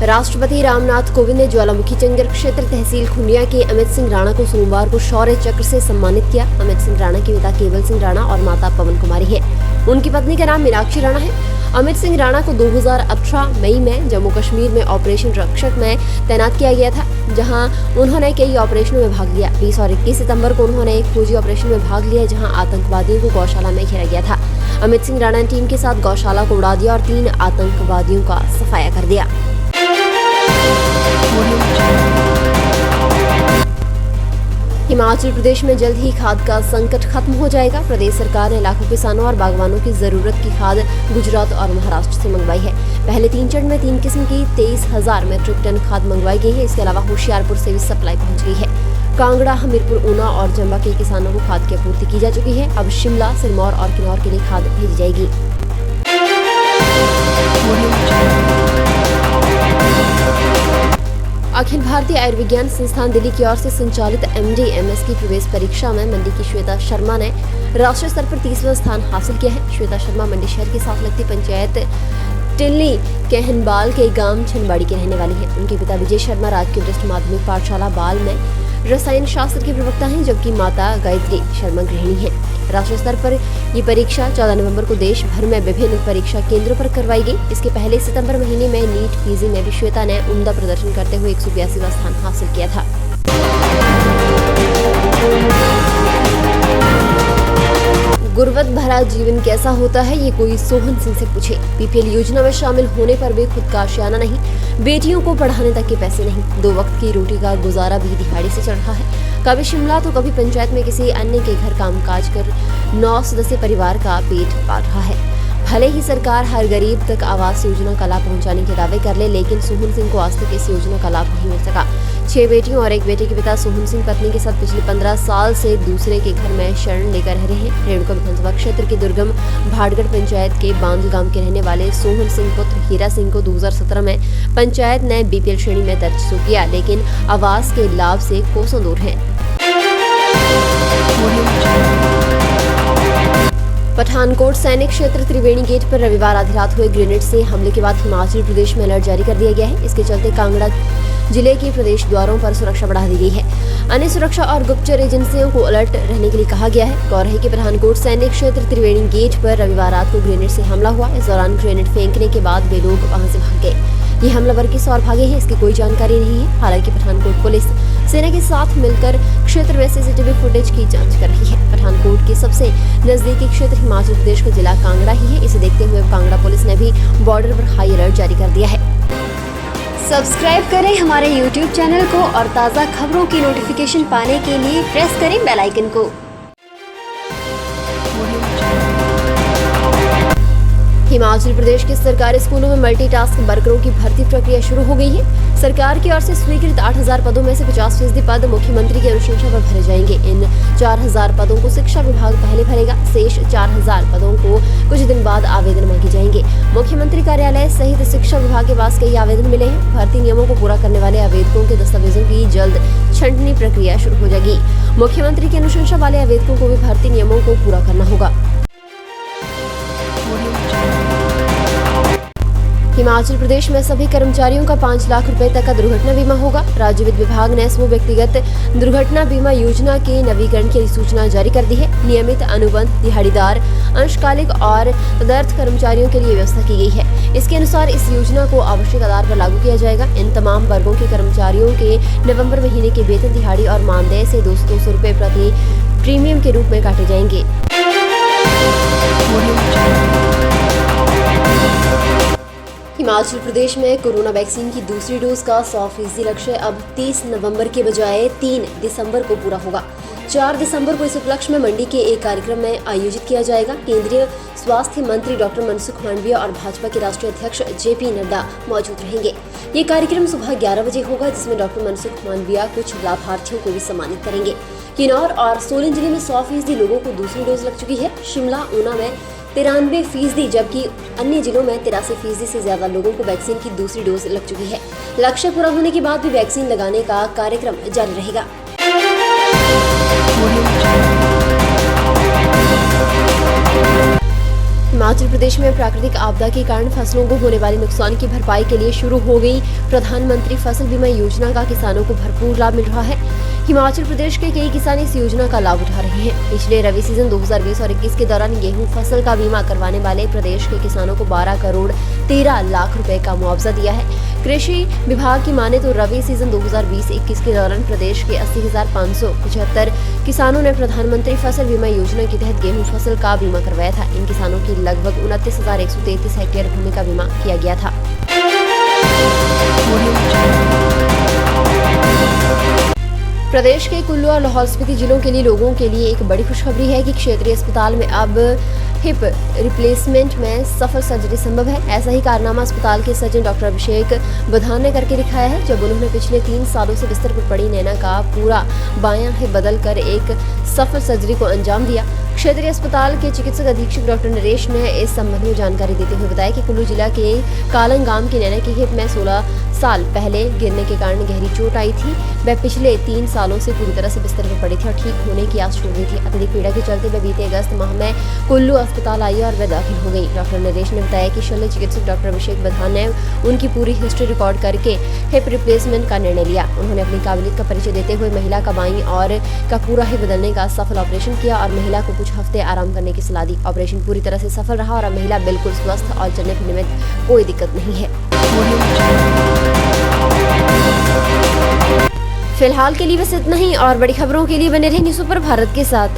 राष्ट्रपति रामनाथ कोविंद ने ज्वालामुखी चंगर क्षेत्र तहसील खुंडिया के अमित सिंह राणा को सोमवार को शौर्य चक्र से सम्मानित किया। अमित सिंह राणा के पिता केवल सिंह राणा और माता पवन कुमारी है। उनकी पत्नी का नाम मीनाक्षी राणा है। अमित सिंह राणा को 2018 मई में जम्मू कश्मीर में ऑपरेशन रक्षक में तैनात किया गया था, जहां उन्होंने कई ऑपरेशनों में भाग लिया। 20 और 21 सितंबर को उन्होंने एक फौजी ऑपरेशन में भाग लिया, जहां आतंकवादियों को गौशाला में घेरा गया था। अमित सिंह राणा ने टीम के साथ गौशाला को उड़ा दिया और 3 आतंकवादियों का सफाया कर दिया। हिमाचल प्रदेश में जल्द ही खाद का संकट खत्म हो जाएगा। प्रदेश सरकार ने लाखों किसानों और बागवानों की जरूरत की खाद गुजरात और महाराष्ट्र से मंगवाई है। पहले 3 चरण में 3 किस्म की 23,000 मीट्रिक टन खाद मंगवाई गई है। इसके अलावा होशियारपुर से भी सप्लाई पहुंच गई है। कांगड़ा, हमीरपुर, ऊना और चंबा के किसानों को खाद की आपूर्ति की जा चुकी है। अब शिमला, सिरमौर और किन्नौर के लिए खाद भेजी जाएगी। अखिल भारतीय आयुर्विज्ञान संस्थान दिल्ली की ओर से संचालित MD/MS की प्रवेश परीक्षा में मंडी की श्वेता शर्मा ने राष्ट्रीय स्तर पर 30वां स्थान हासिल किया है। श्वेता शर्मा मंडी शहर के साथ लगती पंचायत टिल्ली कहनबाल के गांव छनबाड़ी की रहने वाली है। उनके पिता विजय शर्मा राजकीय वरिष्ठ माध्यमिक पाठशाला बाल में रसायन शास्त्र के प्रवक्ता हैं, जबकि माता गायत्री शर्मा गृहिणी है। राष्ट्रीय स्तर पर ये परीक्षा 14 नवंबर को देश भर में विभिन्न परीक्षा केंद्रों पर करवाई गई। इसके पहले सितंबर महीने में नीट पीजी में भी श्वेता ने उम्दा प्रदर्शन करते हुए 182वां स्थान हासिल किया था। गुर्बत भरा जीवन कैसा होता है, ये कोई सोहन सिंह से पूछे। BPL योजना में शामिल होने पर भी खुद का आशियाना नहीं, बेटियों को पढ़ाने तक के पैसे नहीं, 2 वक्त की रोटी का गुजारा भी दिहाड़ी से चल रहा है। कभी शिमला तो कभी पंचायत में किसी अन्य के घर कामकाज कर 9 सदस्य परिवार का पेट पाल रहा है। भले ही सरकार हर गरीब तक आवास योजना का लाभ पहुंचाने के दावे कर ले, लेकिन सोहन सिंह को आज तक इस योजना का लाभ नहीं मिल सका। 6 बेटियों और 1 बेटे के पिता सोहन सिंह पत्नी के साथ पिछले 15 साल से दूसरे के घर में शरण लेकर रह रहे हैं। रेणुका विधानसभा क्षेत्र के दुर्गम भाटगढ़ पंचायत के बांध गांव के रहने वाले सोहन सिंह पुत्र हीरा सिंह को 2017 में पंचायत ने BPL श्रेणी में दर्ज किया, लेकिन आवास के लाभ से कोसों दूर है। पठानकोट सैनिक क्षेत्र त्रिवेणी गेट पर रविवार आधी रात हुए ग्रेनेड से हमले के बाद हिमाचल प्रदेश में अलर्ट जारी कर दिया गया है। इसके चलते कांगड़ा जिले के प्रदेश द्वारों पर सुरक्षा बढ़ा दी गई है। अन्य सुरक्षा और गुप्तचर एजेंसियों को अलर्ट रहने के लिए कहा गया है। गौर है कि पठानकोट सैनिक क्षेत्र त्रिवेणी गेट पर रविवार रात को ग्रेनेड से हमला हुआ। इस दौरान ग्रेनेड फेंकने के बाद वे लोग वहां से भाग गए। ये हमलावर किस और भागे हैं, इसकी कोई जानकारी नहीं है। हालांकि पठानकोट पुलिस सेना के साथ मिलकर क्षेत्र में CCTV फुटेज की जांच कर रही है। पठानकोट के सबसे नजदीकी क्षेत्र हिमाचल प्रदेश का जिला कांगड़ा ही है। इसे देखते हुए कांगड़ा पुलिस ने भी बॉर्डर पर हाई अलर्ट जारी कर दिया है। सब्सक्राइब करें हमारे YouTube चैनल को और ताज़ा खबरों की नोटिफिकेशन पाने के लिए प्रेस करें बेल आइकन को। हिमाचल प्रदेश के सरकारी स्कूलों में मल्टीटास्क वर्करों की भर्ती प्रक्रिया शुरू हो गई है। सरकार की ओर से स्वीकृत 8,000 पदों में से 50% पद मुख्यमंत्री की अनुशंसा पर भरे जाएंगे। इन 4,000 पदों को शिक्षा विभाग पहले भरेगा। शेष 4,000 पदों को कुछ दिन बाद आवेदन मांगे जाएंगे। मुख्यमंत्री कार्यालय सहित शिक्षा विभाग के पास कई आवेदन मिले हैं। भर्ती नियमों को पूरा करने वाले आवेदकों के दस्तावेजों की जल्द छंटनी प्रक्रिया शुरू हो जाएगी। मुख्यमंत्री की अनुशंसा वाले आवेदकों को भी भर्ती नियमों को पूरा करना होगा। हिमाचल प्रदेश में सभी कर्मचारियों का 5 लाख रुपए तक का दुर्घटना बीमा होगा। राज्य वित्त विभाग ने स्व व्यक्तिगत दुर्घटना बीमा योजना के नवीकरण की अधिसूचना जारी कर दी है। नियमित, अनुबंध, दिहाड़ीदार, अंशकालिक और तदर्थ कर्मचारियों के लिए व्यवस्था की गई है। इसके अनुसार इस योजना को आवश्यक आधार पर लागू किया जाएगा। इन तमाम वर्गों के कर्मचारियों के नवंबर महीने के वेतन, दिहाड़ी और मानदेय से 200 रुपए प्रति प्रीमियम के रूप में काटे जाएंगे। हिमाचल प्रदेश में कोरोना वैक्सीन की दूसरी डोज का 100% लक्ष्य अब 30 नवंबर के बजाय 3 दिसंबर को पूरा होगा। 4 दिसंबर को इस उपलक्ष्य में मंडी के एक कार्यक्रम में आयोजित किया जाएगा। केंद्रीय स्वास्थ्य मंत्री डॉक्टर मनसुख मांडविया और भाजपा के राष्ट्रीय अध्यक्ष JP नड्डा मौजूद रहेंगे। ये कार्यक्रम सुबह 11 बजे होगा, जिसमें डॉक्टर मनसुख मांडविया कुछ लाभार्थियों को भी सम्मानित करेंगे। किन्नौर और सोलन जिले में 100% लोगों को दूसरी डोज लग चुकी है। शिमला, ऊना में 93%, जबकि अन्य जिलों में 83% से ज्यादा लोगों को वैक्सीन की दूसरी डोज लग चुकी है। लक्ष्य पूरा होने के बाद भी वैक्सीन लगाने का कार्यक्रम जारी रहेगा। हिमाचल प्रदेश में प्राकृतिक आपदा के कारण फसलों को होने वाले नुकसान की भरपाई के लिए शुरू हो गई प्रधानमंत्री फसल बीमा योजना का किसानों को भरपूर लाभ मिल रहा है। हिमाचल प्रदेश के कई किसान इस योजना का लाभ उठा रहे हैं। पिछले रबी सीजन 2020 और 21 के दौरान गेहूं फसल का बीमा करवाने वाले प्रदेश के किसानों को 12 करोड़ 13 लाख रुपए का मुआवजा दिया है। कृषि विभाग की माने तो रबी सीजन 2020-21 के दौरान प्रदेश के 80,575 किसानों ने प्रधानमंत्री फसल बीमा योजना के तहत गेहूं फसल का बीमा करवाया था। इन किसानों की लगभग 29,133 हेक्टेयर भूमि का बीमा किया गया था। प्रदेश के कुल्लू और लाहौल स्पीति जिलों के लिए लोगों के लिए एक बड़ी खुशखबरी है कि क्षेत्रीय अस्पताल में अब हिप रिप्लेसमेंट में सफल सर्जरी संभव है। ऐसा ही कारनामा अस्पताल के सर्जन डॉक्टर अभिषेक बधान ने करके दिखाया है, जब उन्होंने पिछले 3 सालों से बिस्तर पर पड़ी नैना का पूरा बायां हिप बदल कर एक सफल सर्जरी को अंजाम दिया। क्षेत्रीय अस्पताल के चिकित्सक अधीक्षक डॉक्टर नरेश ने इस संबंध में जानकारी देते हुए बताया कि कुल्लू जिला के कालंग गांव की नैना की हिप में 16 साल पहले गिरने के कारण गहरी चोट आई थी। वह पिछले 3 सालों से पूरी तरह से बिस्तर पर पड़ी थी और ठीक होने की आस छोड़ रही थी। अत्यधिक पीड़ा के चलते वह बीते अगस्त माह में कुल्लू अस्पताल आई और वह दाखिल हो गई। डॉक्टर नरेश ने बताया कि शल्य चिकित्सक डॉक्टर अभिषेक बधान ने उनकी पूरी हिस्ट्री रिकॉर्ड करके हिप रिप्लेसमेंट का निर्णय लिया। उन्होंने अपनी काबिलियत का परिचय देते हुए महिला का बाईं और का पूरा हिप बदलने का सफल ऑपरेशन किया और महिला को कुछ हफ्ते आराम करने की सलाह दी। ऑपरेशन पूरी तरह से सफल रहा और महिला बिल्कुल स्वस्थ और चलने फिरने में कोई दिक्कत नहीं है। फिलहाल के लिए बस इतना ही और बड़ी खबरों के लिए बने रहिए न्यूज़ सुपर भारत के साथ।